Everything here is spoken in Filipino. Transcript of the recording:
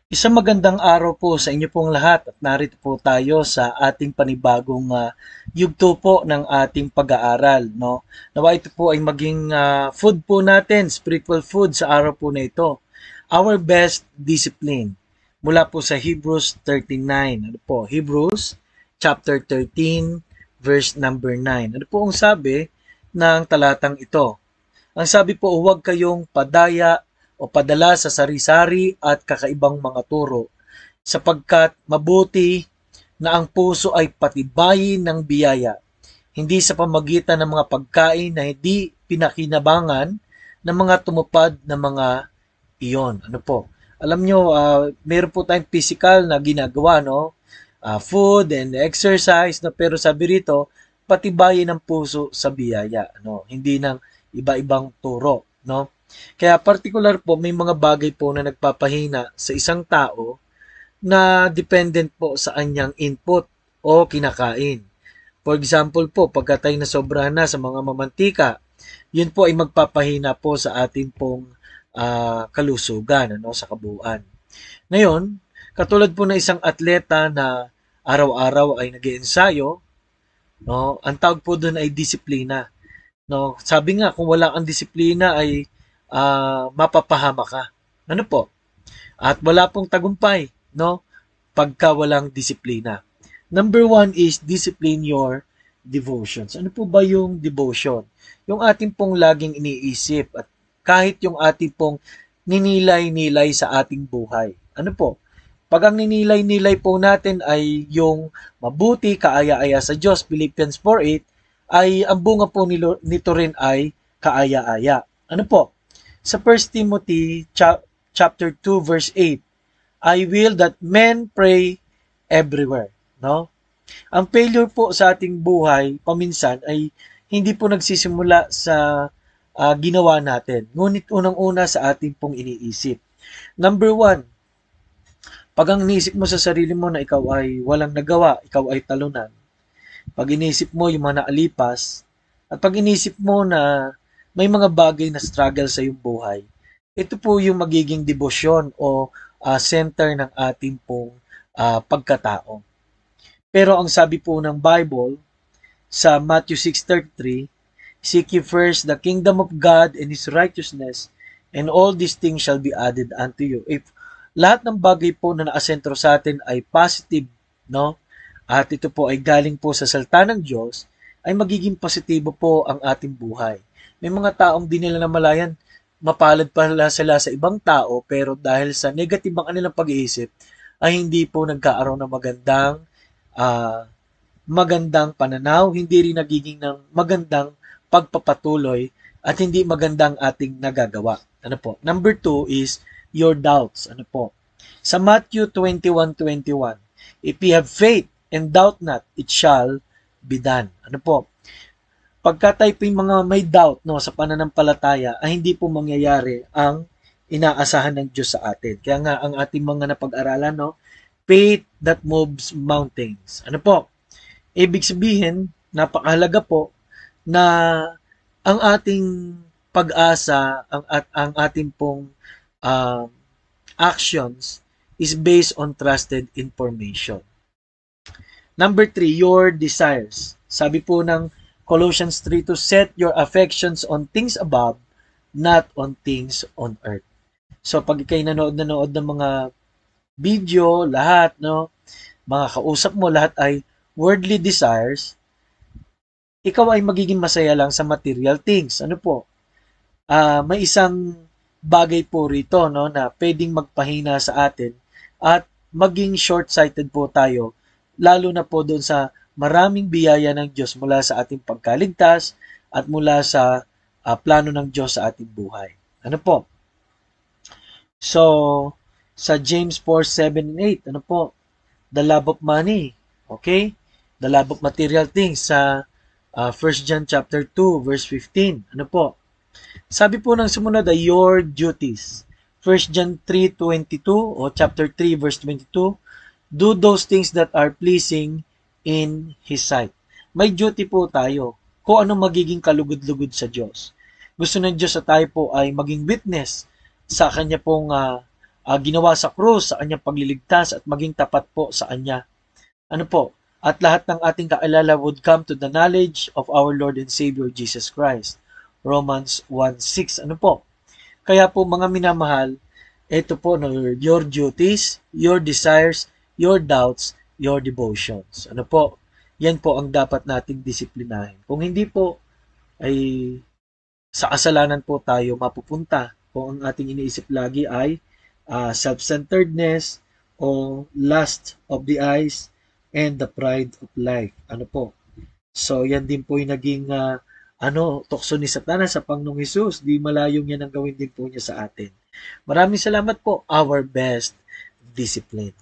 Isang magandang araw po sa inyo pong lahat at narito po tayo sa ating panibagong yugto po ng ating pag-aaral. No? Nawa ito po ay maging food po natin, spiritual food sa araw po na ito. Our best discipline. Mula po sa Hebrews 13:9. Ano po? Hebrews chapter 13 verse number 9. Ano po ang sabi ng talatang ito? Ang sabi po, huwag kayong padaya o padala sa sari-sari at kakaibang mga turo, sapagkat mabuti na ang puso ay patibayin ng biyaya, hindi sa pamagitan ng mga pagkain na hindi pinakinabangan ng mga tumupad na mga iyon. Ano po? Alam nyo, meron po tayong physical na ginagawa, no? Food and exercise, no? Pero sabi rito, patibayin ng puso sa biyaya, no? Hindi ng iba-ibang turo, no? Kaya particular po, may mga bagay po na nagpapahina sa isang tao na dependent po sa anyang input o kinakain. For example po, pagka tayo nasobrahan na sa mga mamantika, yun po ay magpapahina po sa ating pong kalusugan, ano, sa kabuuan. Ngayon, katulad po ng isang atleta na araw-araw ay nag-iensayo, no, ang tawag po doon ay disiplina. No, sabi nga kung wala kang disiplina ay mapapahama ka. Ano po? At wala pong tagumpay, no? Pagka walang disiplina. Number one is discipline your devotions. Ano po ba yung devotion? Yung ating pong laging iniisip at kahit yung ating pong ninilay-nilay sa ating buhay. Ano po? Pag ang ninilay-nilay po natin ay yung mabuti, kaaya-aya sa Diyos, Philippians 4:8, ay ang bunga po nito rin ay kaaya-aya. Ano po? Sa 1 Timothy chapter 2 verse 8, I will that men pray everywhere, no? Ang failure po sa ating buhay paminsan ay hindi po nagsisimula sa ginawa natin, ngunit unang-una sa ating pong iniisip. Number one, pag ang iniisip mo sa sarili mo na ikaw ay walang nagawa, ikaw ay talunan, pag inisip mo yung mga naalipas, at pag inisip mo na may mga bagay na struggle sa iyong buhay, ito po yung magiging debosyon o center ng ating pong pagkatao. Pero ang sabi po ng Bible sa Matthew 6:33, seek ye first the kingdom of God and His righteousness, and all these things shall be added unto you. If lahat ng bagay po na nakasentro sa atin ay positive, no? At ito po ay galing po sa salita ng Diyos, ay magiging positibo po ang ating buhay. May mga taong di nila namalayan, mapalad pala sila sa ibang tao, pero dahil sa negative ang kanilang pag-iisip, ay hindi po nagkaaroon ng uh, magandang pananaw, hindi rin nagiging ng magandang pagpapatuloy, at hindi magandang ating nagagawa. Ano po? Number two is your doubts. Ano po? Sa Matthew 21:21, if ye have faith and doubt not, it shall be done. Ano po? Pagka tayo mga may doubt, no, sa pananampalataya, ay hindi po mangyayari ang inaasahan ng Diyos sa atin. Kaya nga ang ating mga napag-aralan, no, faith that moves mountains. Ano po? Ibig sabihin, napakahalaga po na ang ating pag-asa, ang ating pong uh, actions is based on trusted information. Number three, your desires. Sabi po ng Colossians 3 to set your affections on things above, not on things on earth. So pag ikay nanood ng mga video, lahat, no, mga kausap mo, lahat ay worldly desires, ikaw ay magiging masaya lang sa material things. Ano po? May isang bagay po rito, no, na pwedeng magpahina sa atin at maging short-sighted po tayo, lalo na po doon sa maraming biyaya ng Diyos mula sa ating pagkaligtas at mula sa plano ng Diyos sa ating buhay. Ano po? So, sa James 4:7 and 8, ano po? The love of money. Okay? The love of material things sa 1 John chapter 2 verse 15. Ano po? Sabi po ng sumunod ay your duties. 1 John 3:22 o chapter 3 verse 22, do those things that are pleasing in His sight. May duty po tayo kung ano magiging kalugod-lugod sa Diyos. Gusto ng Diyos na tayo po ay maging witness sa Kanya pong ginawa sa krus, sa kanyang pagliligtas at maging tapat po sa kanya. Ano po? At lahat ng ating kakilala would come to the knowledge of our Lord and Savior Jesus Christ. Romans 1:6. Ano po? Kaya po mga minamahal, ito po no, your duties, your desires, your doubts, your devotions. Ano po? Yan po ang dapat nating disiplinahin. Kung hindi po, ay sa kasalanan po tayo mapupunta kung ang ating iniisip lagi ay self-centeredness o lust of the eyes and the pride of life. Ano po? So, yan din po yung naging tukso ni Satanas sa Panginoong Hesus. Di malayong yan ang gawin din po niya sa atin. Maraming salamat po. Our best discipline.